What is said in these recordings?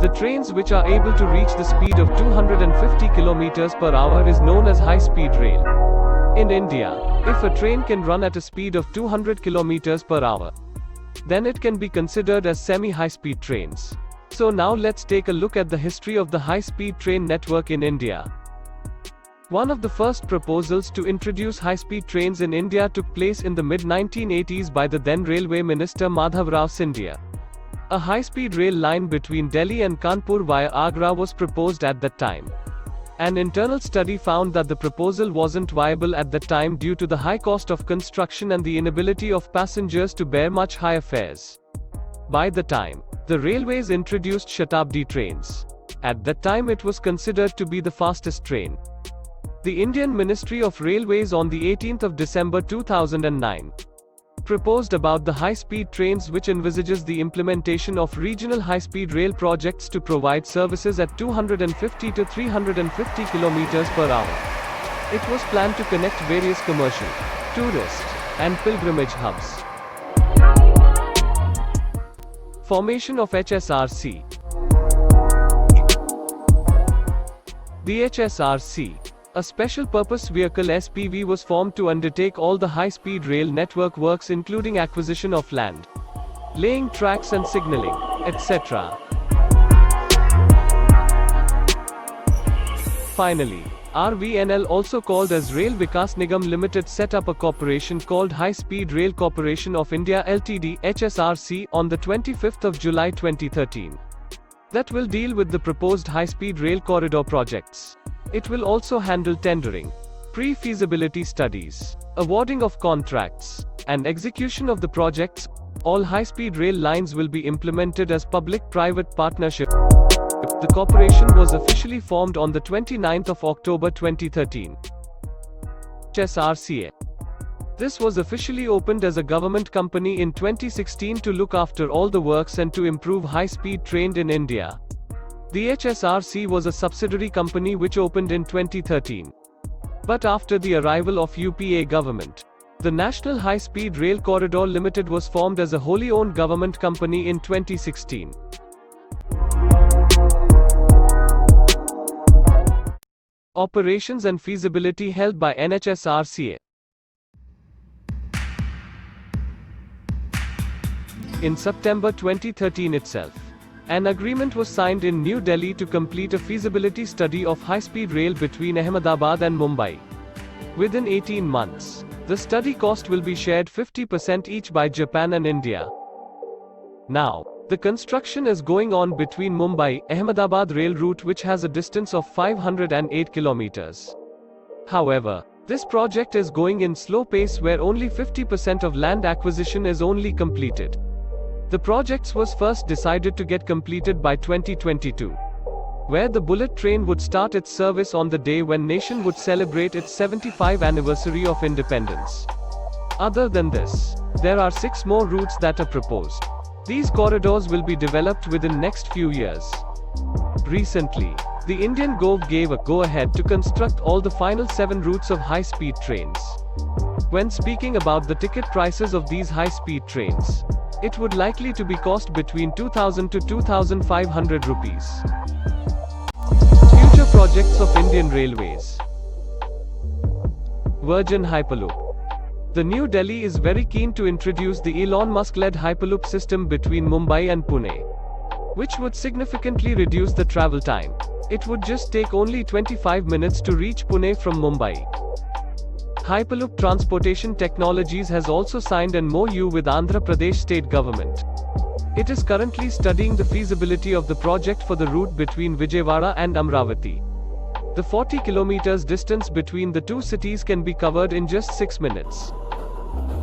The trains which are able to reach the speed of 250 km per hour is known as high-speed rail. In India, if a train can run at a speed of 200 km per hour, then it can be considered as semi-high-speed trains. So now let's take a look at the history of the high-speed train network in India. One of the first proposals to introduce high-speed trains in India took place in the mid-1980s by the then Railway Minister Madhav Rao Scindia. A high-speed rail line between Delhi and Kanpur via Agra was proposed at that time. An internal study found that the proposal wasn't viable at that time due to the high cost of construction and the inability of passengers to bear much higher fares. By the time, the railways introduced Shatabdi trains. At that time it was considered to be the fastest train. The Indian Ministry of Railways on the 18th of December 2009 proposed about the high-speed trains, which envisages the implementation of regional high-speed rail projects to provide services at 250 to 350 km per hour. It was planned to connect various commercial, tourist, and pilgrimage hubs. Formation of HSRC. The HSRC, a special purpose vehicle SPV, was formed to undertake all the high-speed rail network works, including acquisition of land, laying tracks and signaling, etc. Finally, RVNL, also called as Rail Vikas Nigam Limited, set up a corporation called High Speed Rail Corporation of India Ltd (HSRC) on the 25th of July 2013. That will deal with the proposed high-speed rail corridor projects. It will also handle tendering, pre-feasibility studies, awarding of contracts, and execution of the projects. All high-speed rail lines will be implemented as public-private partnership. The corporation was officially formed on the 29th of October 2013. HSRCA. This was officially opened as a government company in 2016 to look after all the works and to improve high-speed train in India. The HSRC was a subsidiary company which opened in 2013. But after the arrival of UPA government, the National High Speed Rail Corridor Limited was formed as a wholly owned government company in 2016. Operations and feasibility held by NHSRCA. In September 2013 itself, an agreement was signed in New Delhi to complete a feasibility study of high-speed rail between Ahmedabad and Mumbai. Within 18 months, the study cost will be shared 50% each by Japan and India. Now, the construction is going on between Mumbai-Ahmedabad rail route, which has a distance of 508 kilometers. However, this project is going in slow pace where only 50% of land acquisition is only completed. The projects was first decided to get completed by 2022, where the bullet train would start its service on the day when nation would celebrate its 75th anniversary of independence. Other than this, there are 6 more routes that are proposed. These corridors will be developed within next few years. Recently, the Indian Gov gave a go-ahead to construct all the final 7 routes of high-speed trains. When speaking about the ticket prices of these high-speed trains, it would likely to be cost between 2000 to 2500 rupees. Future projects of Indian Railways. Virgin Hyperloop. The New Delhi is very keen to introduce the Elon Musk-led Hyperloop system between Mumbai and Pune, which would significantly reduce the travel time. It would just take only 25 minutes to reach Pune from Mumbai. Hyperloop Transportation Technologies has also signed an MoU with Andhra Pradesh state government. It is currently studying the feasibility of the project for the route between Vijayawada and Amravati. The 40 kilometers distance between the two cities can be covered in just 6 minutes.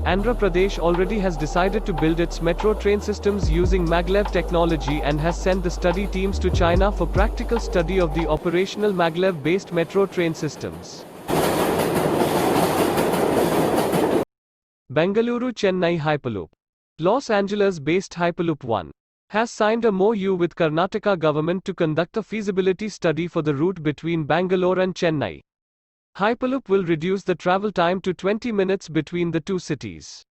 Andhra Pradesh already has decided to build its metro train systems using maglev technology and has sent the study teams to China for practical study of the operational maglev-based metro train systems. Bengaluru-Chennai Hyperloop. Los Angeles-based Hyperloop One has signed a MoU with Karnataka government to conduct a feasibility study for the route between Bangalore and Chennai. Hyperloop will reduce the travel time to 20 minutes between the two cities.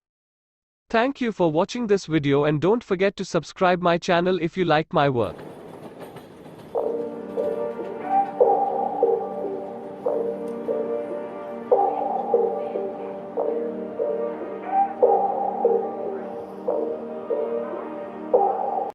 Thank you for watching this video and don't forget to subscribe my channel if you like my work.